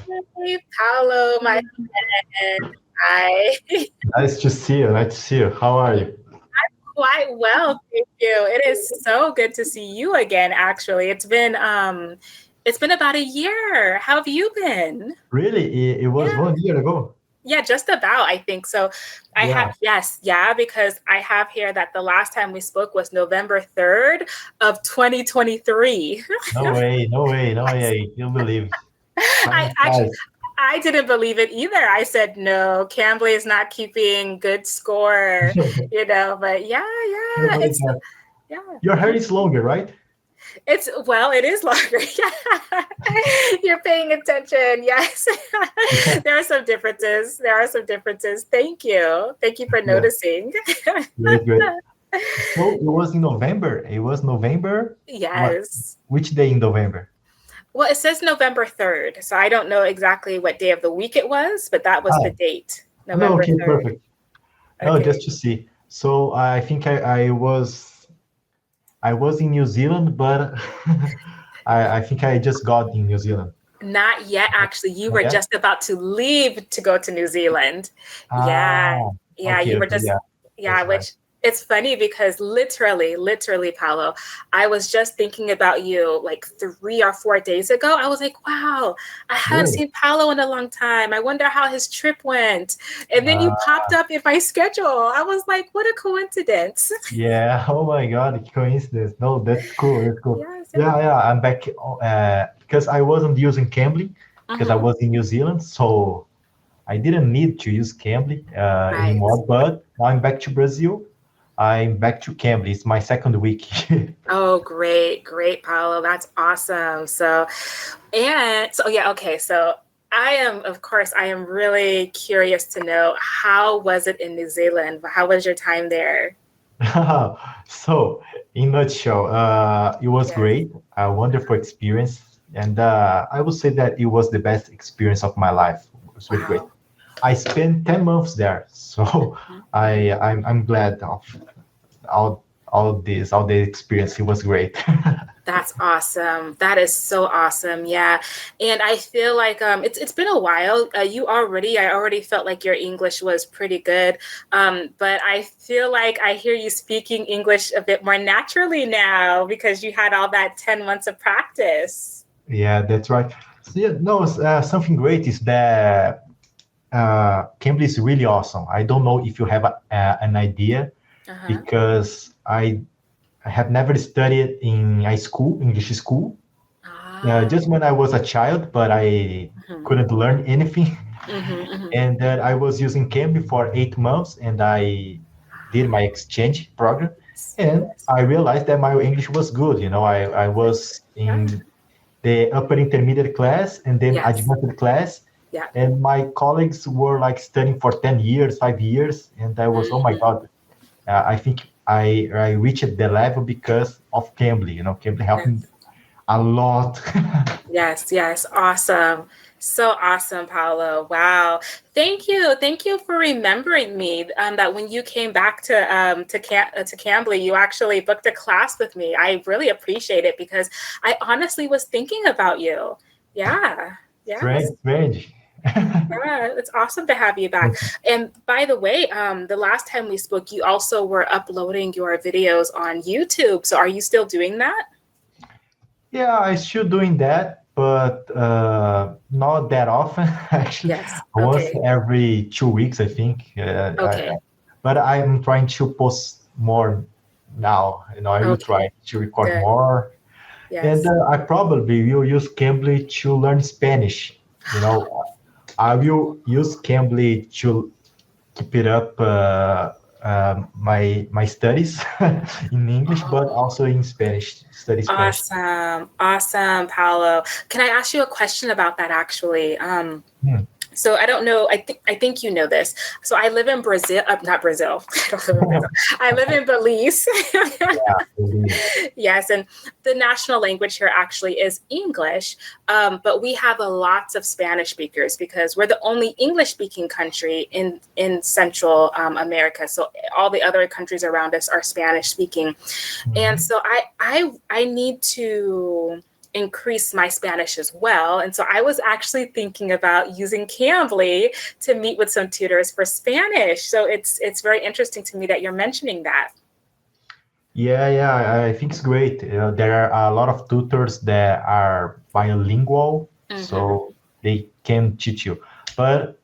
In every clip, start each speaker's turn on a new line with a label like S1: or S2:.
S1: Hey, Paolo, my friend. Hi.
S2: Nice to see you. Nice to see you. How are you?
S1: Quite well, thank you. It is so good to see you again, actually. It's been about a year. How have you been?
S2: Really? It was
S1: Yeah.
S2: 1 year ago.
S1: Yeah, just about, I think. So I have,
S2: Yeah.
S1: yes, yeah, because I have here that the last time we spoke was November 3rd of 2023.
S2: No way. No way. No way. You believe?
S1: I
S2: Time
S1: actually
S2: flies.
S1: I didn't believe it either. I said no, Cambly is not keeping good score, but yeah,
S2: No,
S1: yeah,
S2: but
S1: it's yeah.
S2: your hair is longer, right?
S1: It's well, it is longer. Yeah. You're paying attention. Yes. There are some differences. There are some differences. Thank you. Thank you for
S2: Yeah.
S1: noticing.
S2: Great, great. So it was in November. It was November. What?
S1: Yes.
S2: Which day in November?
S1: Well, it says November 3rd, so I don't know exactly what day of the week it was, but that was the
S2: Ah,
S1: date,
S2: no.
S1: November
S2: Okay,
S1: 3rd.
S2: perfect. No,
S1: Okay.
S2: just to see. So I think I was in New Zealand, but I think I just got in New Zealand.
S1: Not yet, actually. You
S2: Not
S1: were
S2: yet?
S1: just about to leave to go to New Zealand. Yeah.
S2: Ah,
S1: Yeah.
S2: okay,
S1: You were
S2: okay,
S1: just,
S2: yeah,
S1: yeah,
S2: that's right.
S1: which it's funny because literally, Paolo, I was just thinking about you like 3 or 4 days ago. I was like, wow, I haven't
S2: Really?
S1: seen Paolo in a long time. I wonder how his trip went. And then you
S2: Uh,
S1: popped up in my schedule. I was like, what a coincidence.
S2: yeah. Oh my God, coincidence. No, that's cool. That's cool.
S1: Yes.
S2: Yeah, yeah. I'm back because I wasn't using Cambly because I
S1: Mm-hmm.
S2: was in New Zealand, so I didn't need to use Cambly
S1: Right.
S2: anymore. But now I'm back to Brazil. I'm back to Cambly. It's my second week.
S1: Oh, great, great, Paolo. That's awesome. Yeah, okay. So of course, I am really curious to know how was it in New Zealand? How was your time there?
S2: So, in nutshell, it was
S1: Yes.
S2: great, a wonderful experience, and I would say that it was the best experience of my life. It was really great.
S1: Wow.
S2: I spent 10 months there, so I'm glad of all the experience. It was great.
S1: That's awesome. That is so awesome. Yeah. And I feel like it's been a while. I already felt like your English was pretty good. But I feel like I hear you speaking English a bit more naturally now because you had all that 10 months of practice.
S2: Yeah, that's right. So, yeah, no, something great is that Cambly is really awesome. I don't know if you have an idea
S1: Uh-huh.
S2: because I have never studied in a school, English school,
S1: Ah.
S2: just when I was a child, but I
S1: Mhm.
S2: couldn't learn anything.
S1: Mhm, mhm.
S2: And then I was using Cambly for 8 months and I did my exchange program.
S1: Yes.
S2: And
S1: Yes.
S2: I realized that my English was good. I was
S1: Yeah.
S2: in the upper intermediate class and then
S1: Yes.
S2: advanced class.
S1: Yeah.
S2: And my colleagues were like studying for 10 years, 5 years. And I was, oh my
S1: Mhm.
S2: God, I think I reached the level because of Cambly. Cambly helped me
S1: Yes.
S2: a lot.
S1: Yes. Yes. Awesome. So awesome, Paolo. Wow. Thank you. Thank you for remembering me. That when you came back to Cambly, you actually booked a class with me. I really appreciate it because I honestly was thinking about you. Yeah.
S2: Strange,
S1: Yes.
S2: strange.
S1: Yeah, it's awesome to have you back. And by the way, the last time we spoke, you also were uploading your videos on YouTube. So are you still doing that?
S2: Yeah, I still doing that, but not that often. Actually,
S1: Yes.
S2: once
S1: Okay.
S2: every 2 weeks, I think.
S1: Okay.
S2: But I'm trying to post more now. I will
S1: Okay.
S2: try to record
S1: Good.
S2: more, and
S1: Yes.
S2: I probably will use Cambly to learn Spanish. I will use Cambly to keep it up my studies in English, but
S1: Oh,
S2: also in Spanish, study Spanish.
S1: awesome. Awesome, Paolo. Can I ask you a question about that actually?
S2: Hmm.
S1: So I don't know. I think you know this. So I live in Brazil. Not Brazil. I don't live in Brazil. I live in Belize.
S2: Yeah, please.
S1: Yes, and the national language here actually is English, but we have a lots of Spanish speakers because we're the only English-speaking country in Central America. So all the other countries around us are Spanish-speaking, and
S2: Mhm.
S1: so I need to increase my Spanish as well. And so I was actually thinking about using Cambly to meet with some tutors for Spanish. So it's very interesting to me that you're mentioning that.
S2: Yeah, I think it's great. There are a lot of tutors that are bilingual, so they can teach you. But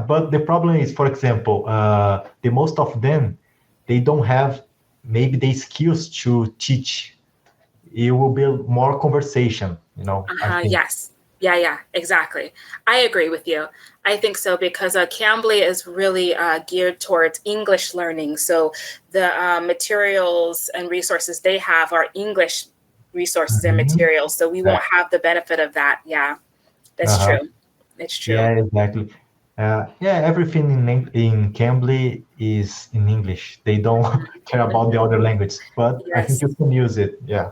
S2: but the problem is, for example, the most of them, they don't have maybe the skills to teach. It will be more conversation, I think.
S1: Yes. Yeah, exactly. I agree with you. I think so because Cambly is really geared towards English learning. So the materials and resources they have are English resources and
S2: Mhm.
S1: materials. So we won't have the benefit of that. Yeah, that's
S2: Uh-huh.
S1: true. It's true.
S2: Yeah, exactly. Everything in Cambly is in English. They don't care about the other language, but I think
S1: Yes.
S2: you can use it. Yeah.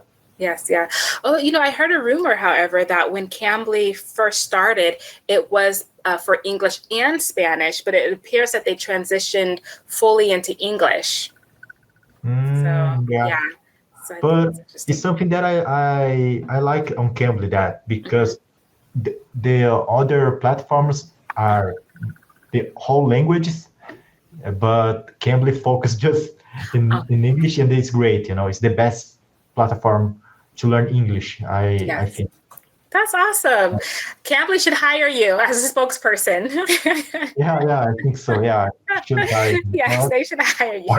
S1: Yes, yeah. Oh, I heard a rumor, however, that when Cambly first started, it was for English and Spanish, but it appears that they transitioned fully into English. So,
S2: Yeah.
S1: yeah. So I think
S2: But
S1: that's
S2: it's
S1: interesting.
S2: something that I like on Cambly that because the other platforms are the whole languages, but Cambly focus just
S1: Oh,
S2: in English, and it's great. It's the best platform to learn English. I
S1: yes.
S2: think.
S1: That's awesome. Cambly should hire you as a spokesperson.
S2: Yeah, I think so. Yeah, should I?
S1: Yes,
S2: But
S1: they should hire you.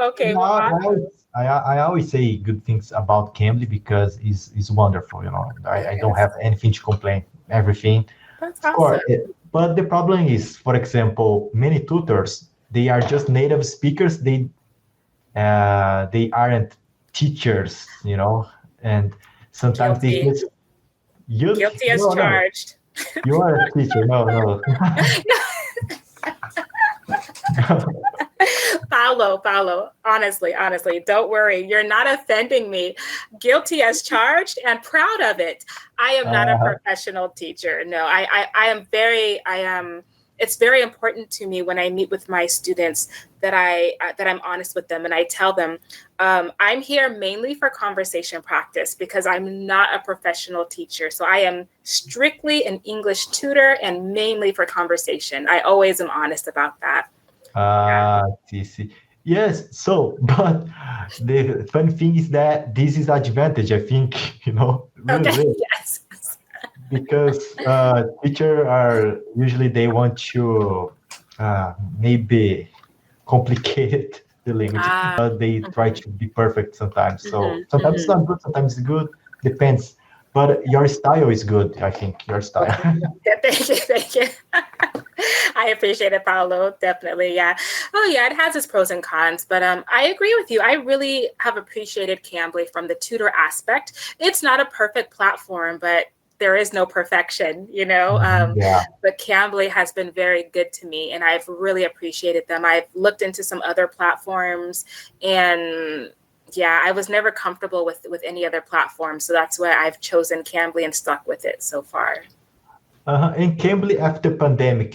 S1: Okay,
S2: yeah,
S1: well, awesome.
S2: I always say good things about Cambly because it's wonderful. I don't
S1: Yes,
S2: have anything to complain. Everything,
S1: that's
S2: of course.
S1: awesome.
S2: But the problem is, for example, many tutors they are just native speakers. They aren't teachers. And sometimes they
S1: Guilty.
S2: just guilty.
S1: Guilty as
S2: No,
S1: charged.
S2: you are a teacher. No.
S1: Paulo, honestly, don't worry. You're not offending me. Guilty as charged and proud of it. I am not a
S2: uh,
S1: professional teacher. No, I am, it's very important to me when I meet with my students that I'm honest with them and I tell them, I'm here mainly for conversation practice because I'm not a professional teacher. So I am strictly an English tutor and mainly for conversation. I always am honest about that. Yeah.
S2: see. Yes, so, but the funny thing is that this is advantage, I think,
S1: Okay.
S2: really,
S1: Yes.
S2: because teacher are usually they want to maybe complicate the language,
S1: Ah.
S2: but they try
S1: Mhm,
S2: to be perfect sometimes. So
S1: mhm,
S2: sometimes it's
S1: mhm.
S2: not good, sometimes it's good, depends. But your style is good, I think, your style.
S1: Okay. Yeah, thank you. Thank you. I appreciate it, Paolo. Definitely. Yeah. Oh, yeah. It has its pros and cons, but I agree with you. I really have appreciated Cambly from the tutor aspect. It's not a perfect platform, but there is no perfection,
S2: Yeah.
S1: but Cambly has been very good to me, and I've really appreciated them. I've looked into some other platforms, and yeah, I was never comfortable with any other platform, so that's why I've chosen Cambly and stuck with it so far.
S2: And Cambly after pandemic,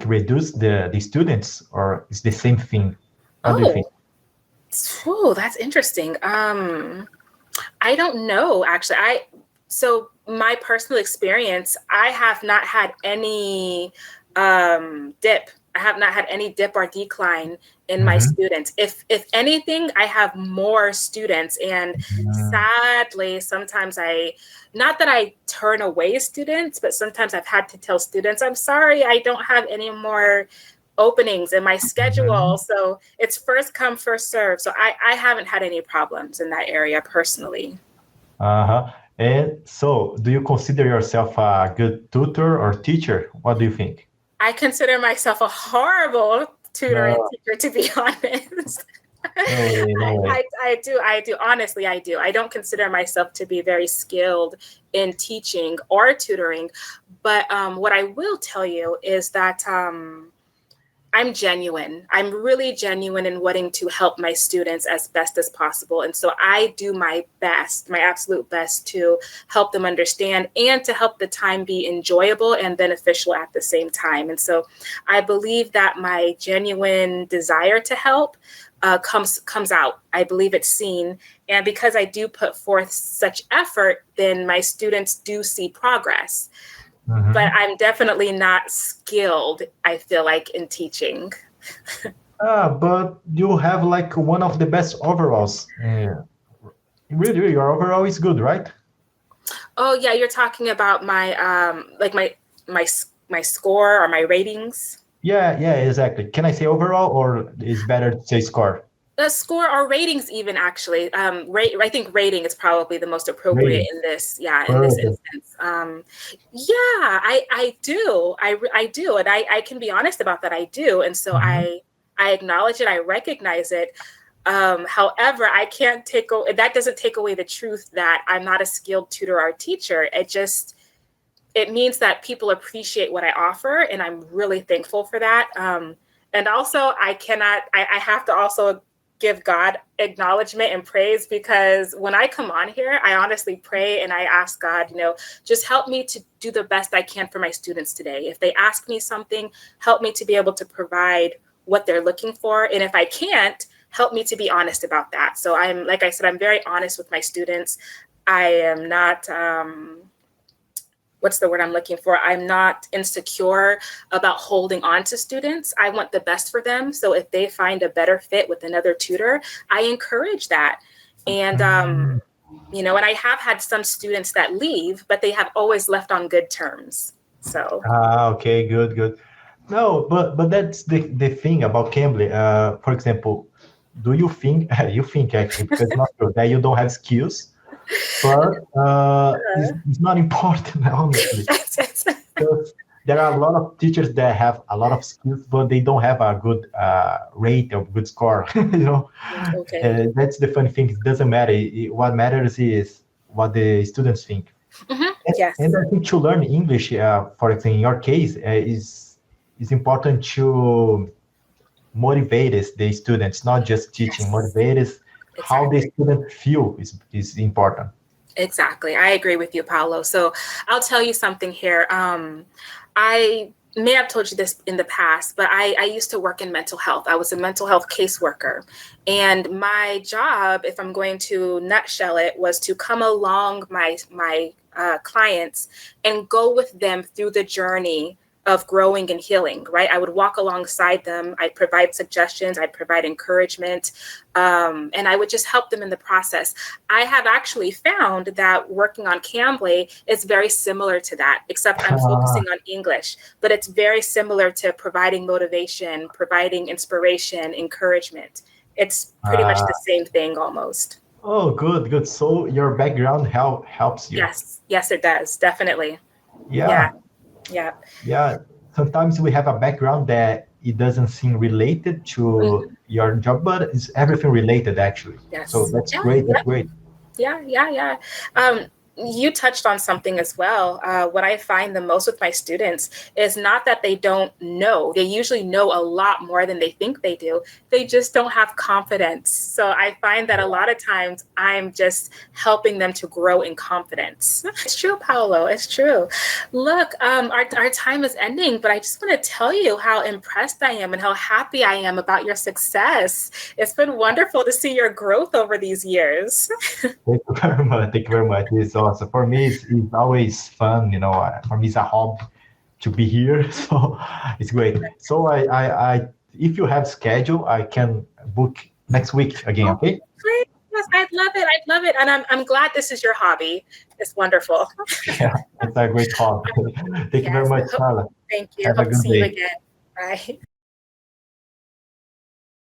S2: reduce the students, or is the same thing? What do you think?
S1: Oh, that's interesting. I don't know actually. So my personal experience, I have not had any dip. I have not had any dip or decline in my
S2: Mm-hmm.
S1: students. If anything, I have more students, and sadly, sometimes not that I turn away students, but sometimes I've had to tell students, I'm sorry, I don't have any more openings in my schedule.
S2: Mm-hmm.
S1: So it's first come, first serve. So I haven't had any problems in that area personally.
S2: Uh-huh. And so, do you consider yourself a good tutor or teacher? What do you think?
S1: I consider myself a horrible tutor and
S2: No,
S1: teacher, to be honest.
S2: no way, no way.
S1: I do. Honestly, I do. I don't consider myself to be very skilled in teaching or tutoring. But what I will tell you is that I'm genuine. I'm really genuine in wanting to help my students as best as possible. And so I do my best, my absolute best to help them understand and to help the time be enjoyable and beneficial at the same time. And so I believe that my genuine desire to help comes out. I believe it's seen. And because I do put forth such effort, then my students do see progress. But I'm definitely not skilled, I feel like, in teaching.
S2: But you have like one of the best overalls. Really, your overall is good, right?
S1: Oh yeah, you're talking about my like my score or my ratings.
S2: Yeah, exactly. Can I say overall, or is better to say score?
S1: The score or ratings, even actually. I think rating is probably the most appropriate
S2: Rating.
S1: in this. Yeah, in this
S2: Perfect.
S1: instance. Yeah, I do. I do, and I can be honest about that. I do, and so I acknowledge it. I recognize it. However, I can't that doesn't take away the truth that I'm not a skilled tutor or teacher. It means that people appreciate what I offer, and I'm really thankful for that. And also, I have to also give God acknowledgement and praise, because when I come on here, I honestly pray and I ask God, just help me to do the best I can for my students today. If they ask me something, help me to be able to provide what they're looking for. And if I can't, help me to be honest about that. So like I said, I'm very honest with my students. I am not, what's the word I'm looking for? I'm not insecure about holding on to students. I want the best for them. So if they find a better fit with another tutor, I encourage that. And, and I have had some students that leave, but they have always left on good terms. So.
S2: Okay, good. No, but that's the thing about Cambly. For example, do you think you think actually, because it's not true that you don't have skills, but it's not important honestly. Because there are a lot of teachers that have a lot of skills, but they don't have a good rate or good score.
S1: Okay.
S2: That's the funny thing. It doesn't matter. What matters is what the students think.
S1: Yes.
S2: And I think to learn English, for example, in your case, is important to motivate the students, not just teaching.
S1: Yes.
S2: Motivate is how the student feel is important.
S1: Exactly. I agree with you, Paolo. So I'll tell you something here. I may have told you this in the past, but I used to work in mental health. I was a mental health caseworker. And my job, if I'm going to nutshell it, was to come along my clients and go with them through the journey of growing and healing, right? I would walk alongside them. I'd provide suggestions. I'd provide encouragement. And I would just help them in the process. I have actually found that working on Cambly is very similar to that, except I'm focusing on English. But it's very similar to providing motivation, providing inspiration, encouragement. It's pretty much the same thing almost.
S2: Oh, good. So your background helps you.
S1: Yes, it does. Definitely.
S2: Yeah.
S1: Yeah.
S2: Sometimes we have a background that it doesn't seem related to your job, but it's everything related actually.
S1: Yes.
S2: So that's great. That's great.
S1: Yeah. You touched on something as well. What I find the most with my students is not that they don't know. They usually know a lot more than they think they do. They just don't have confidence. So I find that a lot of times I'm just helping them to grow in confidence. It's true, Paolo. It's true. Look, our time is ending, but I just want to tell you how impressed I am and how happy I am about your success. It's been wonderful to see your growth over these years.
S2: Thank you very much. Thank you very much. It's awesome. For me, it's always fun. For me, it's a hobby to be here. So it's great. So I if you have schedule, I can book next week again. Okay.
S1: Great. Yes, I'd love it. And I'm glad this is your hobby. It's wonderful.
S2: Yeah, it's a great hobby. Thank you very much, Carla.
S1: Thank you.
S2: Have a
S1: Hope to
S2: good
S1: see you
S2: day.
S1: again. Bye.